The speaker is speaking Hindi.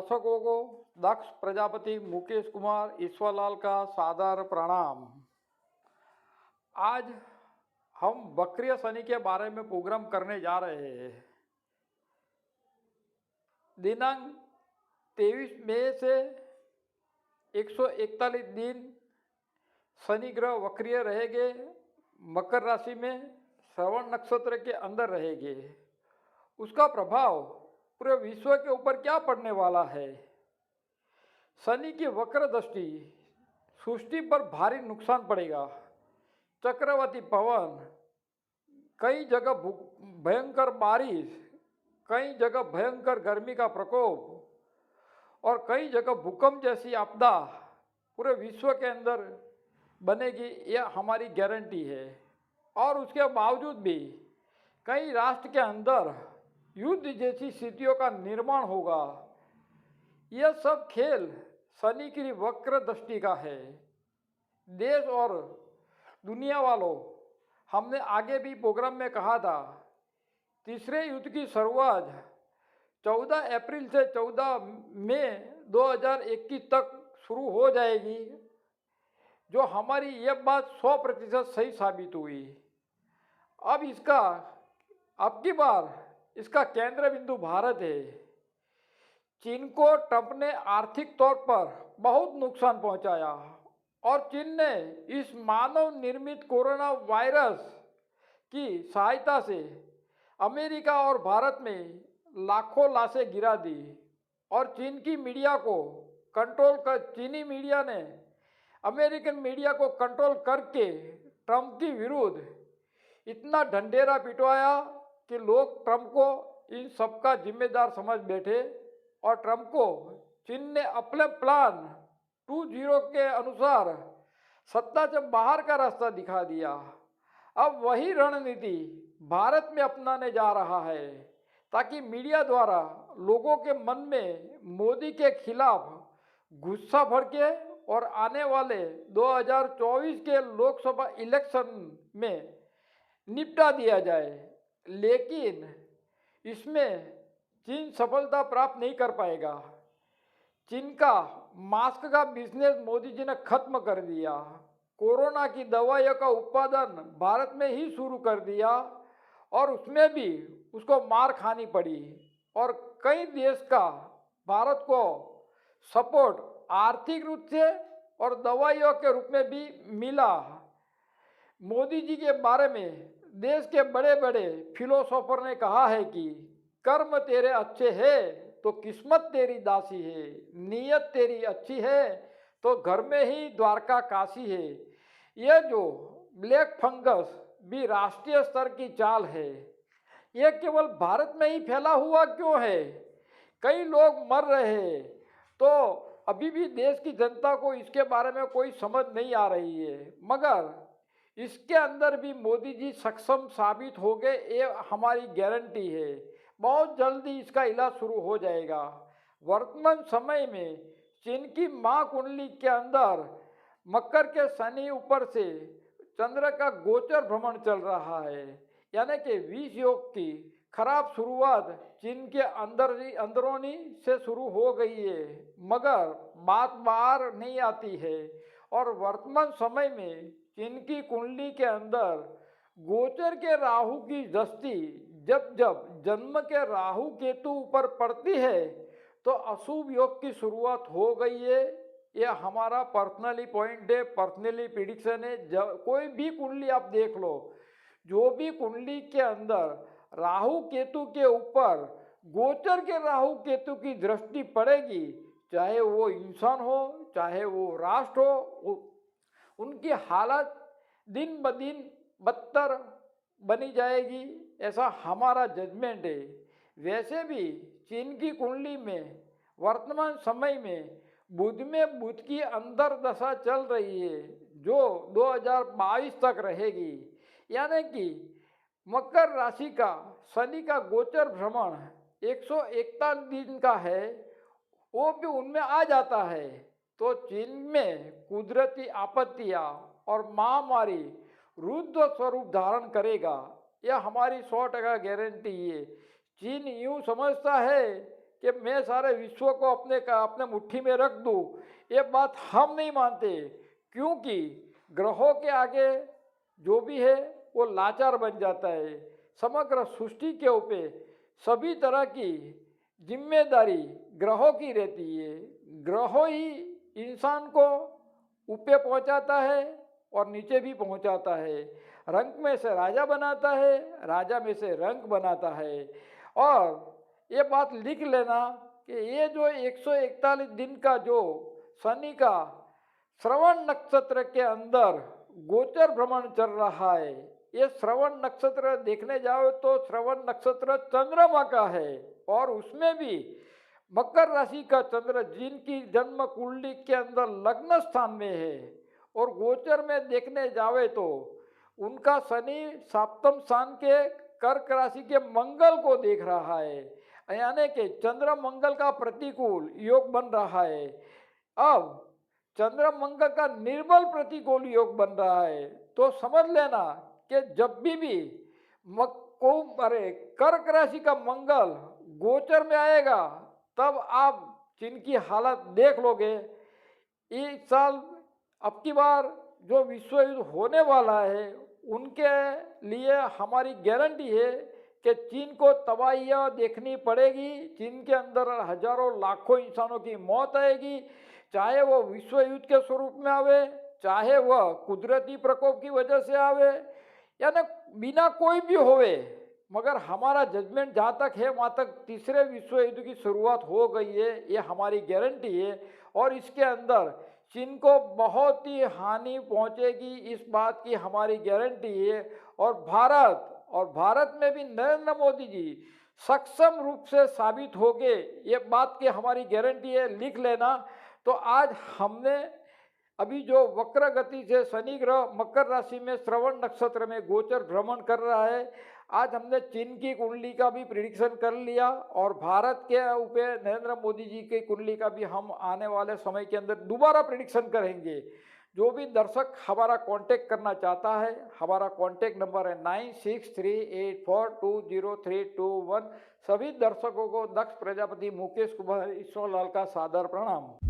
दर्शकों को दक्ष प्रजापति मुकेश कुमार ईश्वरलाल का सादर प्रणाम। आज हम वक्रीय शनि के बारे में प्रोग्राम करने जा रहे हैं। दिनांक 23 मई से 141 दिन शनि ग्रह वक्रीय रहेंगे, मकर राशि में श्रवण नक्षत्र के अंदर रहेंगे। उसका प्रभाव पूरे विश्व के ऊपर क्या पड़ने वाला है? शनि की वक्र दृष्टि सृष्टि पर भारी नुकसान पड़ेगा। चक्रवाती पवन, कई जगह भयंकर बारिश, कई जगह भयंकर गर्मी का प्रकोप और कई जगह भूकंप जैसी आपदा पूरे विश्व के अंदर बनेगी, यह हमारी गारंटी है। और उसके बावजूद भी कई राष्ट्र के अंदर युद्ध जैसी स्थितियों का निर्माण होगा। यह सब खेल शनि की वक्र दृष्टि का है। देश और दुनिया वालों, हमने आगे भी प्रोग्राम में कहा था, तीसरे युद्ध की शुरुआत 14 अप्रैल से 14 मई 2021 तक शुरू हो जाएगी, जो हमारी यह बात 100% सही साबित हुई। अब की बार इसका केंद्र बिंदु भारत है। चीन को ट्रंप ने आर्थिक तौर पर बहुत नुकसान पहुंचाया और चीन ने इस मानव निर्मित कोरोना वायरस की सहायता से अमेरिका और भारत में लाखों लाशें गिरा दी। और चीनी मीडिया ने अमेरिकन मीडिया को कंट्रोल करके ट्रंप के विरुद्ध इतना ढंढेरा पिटवाया कि लोग ट्रंप को इन सबका जिम्मेदार समझ बैठे और ट्रंप को चीन ने अपने प्लान 20 के अनुसार सत्ता से बाहर का रास्ता दिखा दिया। अब वही रणनीति भारत में अपनाने जा रहा है, ताकि मीडिया द्वारा लोगों के मन में मोदी के खिलाफ गुस्सा भड़के और आने वाले 2024 के लोकसभा इलेक्शन में निपटा दिया जाए। लेकिन इसमें चीन सफलता प्राप्त नहीं कर पाएगा। चीन का मास्क का बिजनेस मोदी जी ने खत्म कर दिया। कोरोना की दवाइयों का उत्पादन भारत में ही शुरू कर दिया और उसमें भी उसको मार खानी पड़ी। और कई देश का भारत को सपोर्ट आर्थिक रूप से और दवाइयों के रूप में भी मिला। मोदी जी के बारे में देश के बड़े बड़े फिलोसोफर ने कहा है कि कर्म तेरे अच्छे है तो किस्मत तेरी दासी है, नीयत तेरी अच्छी है तो घर में ही द्वारका काशी है। यह जो ब्लैक फंगस भी राष्ट्रीय स्तर की चाल है, यह केवल भारत में ही फैला हुआ क्यों है? कई लोग मर रहे हैं, तो अभी भी देश की जनता को इसके बारे में कोई समझ नहीं आ रही है। मगर इसके अंदर भी मोदी जी सक्षम साबित हो गए, ये हमारी गारंटी है। बहुत जल्दी इसका इलाज शुरू हो जाएगा। वर्तमान समय में चीन की माँ कुंडली के अंदर मकर के शनि ऊपर से चंद्र का गोचर भ्रमण चल रहा है, यानी कि विष योग की खराब शुरुआत चीन के अंदरूनी से शुरू हो गई है, मगर बात बाहर नहीं आती है। और वर्तमान समय में चीन की कुंडली के अंदर गोचर के राहु की दृष्टि जब जब जन्म के राहु केतु ऊपर पड़ती है तो अशुभ योग की शुरुआत हो गई है। यह हमारा पर्सनली पॉइंट है, पर्सनली प्रिडिक्शन है। कोई भी कुंडली आप देख लो, जो भी कुंडली के अंदर राहु केतु के ऊपर गोचर के राहु केतु की दृष्टि पड़ेगी, चाहे वो इंसान हो चाहे वो राष्ट्र हो, उनकी हालत दिन ब दिन बदतर बनी जाएगी, ऐसा हमारा जजमेंट है। वैसे भी चीन की कुंडली में वर्तमान समय में बुध की अंदर दशा चल रही है, जो 2022 तक रहेगी। यानी कि मकर राशि का शनि का गोचर भ्रमण 141 दिन का है, वो भी उनमें आ जाता है। तो चीन में कुदरती आपत्तियां और महामारी रुद्र स्वरूप धारण करेगा, यह हमारी 100% गारंटी है। चीन यूँ समझता है कि मैं सारे विश्व को अपने मुट्ठी में रख दूं, ये बात हम नहीं मानते, क्योंकि ग्रहों के आगे जो भी है वो लाचार बन जाता है। समग्र सृष्टि के ऊपर सभी तरह की जिम्मेदारी ग्रहों की रहती है। ग्रहों ही इंसान को ऊपर पहुंचाता है और नीचे भी पहुंचाता है। रंक में से राजा बनाता है, राजा में से रंक बनाता है। और ये बात लिख लेना कि ये जो 141 दिन का जो शनि का श्रवण नक्षत्र के अंदर गोचर भ्रमण चल रहा है, ये श्रवण नक्षत्र देखने जाओ तो श्रवण नक्षत्र चंद्रमा का है, और उसमें भी मकर राशि का चंद्र जिनकी जन्म कुंडली के अंदर लग्न स्थान में है, और गोचर में देखने जावे तो उनका शनि सप्तम स्थान के कर्क राशि के मंगल को देख रहा है, यानी कि चंद्र मंगल का प्रतिकूल योग बन रहा है। अब चंद्र मंगल का निर्बल प्रतिकूल योग बन रहा है, तो समझ लेना कि जब भी कर्क राशि का मंगल गोचर में आएगा तब आप जिनकी हालत देख लोगे। इस साल अब की बार जो विश्व युद्ध होने वाला है उनके लिए हमारी गारंटी है कि चीन को तबाहियाँ देखनी पड़ेगी। चीन के अंदर हजारों लाखों इंसानों की मौत आएगी, चाहे वो विश्व युद्ध के स्वरूप में आवे, चाहे वह कुदरती प्रकोप की वजह से आवे, यानी बिना कोई भी होवे, मगर हमारा जजमेंट जहाँ तक है वहाँ तक तीसरे विश्व युद्ध की शुरुआत हो गई है, ये हमारी गारंटी है। और इसके अंदर चीन को बहुत ही हानि पहुँचेगी, इस बात की हमारी गारंटी है। और भारत में भी नरेंद्र मोदी जी सक्षम रूप से साबित हो गए, ये बात की हमारी गारंटी है, लिख लेना। तो आज हमने अभी जो वक्र गति से शनि ग्रह मकर राशि में श्रवण नक्षत्र में गोचर भ्रमण कर रहा है, आज हमने चीन की कुंडली का भी प्रिडिक्शन कर लिया, और भारत के ऊपर नरेंद्र मोदी जी की कुंडली का भी हम आने वाले समय के अंदर दोबारा प्रिडिक्शन करेंगे। जो भी दर्शक हमारा कांटेक्ट करना चाहता है, हमारा कांटेक्ट नंबर है 9638420321। सभी दर्शकों को दक्ष प्रजापति मुकेश कुमार ईश्वर लाल का सादर प्रणाम।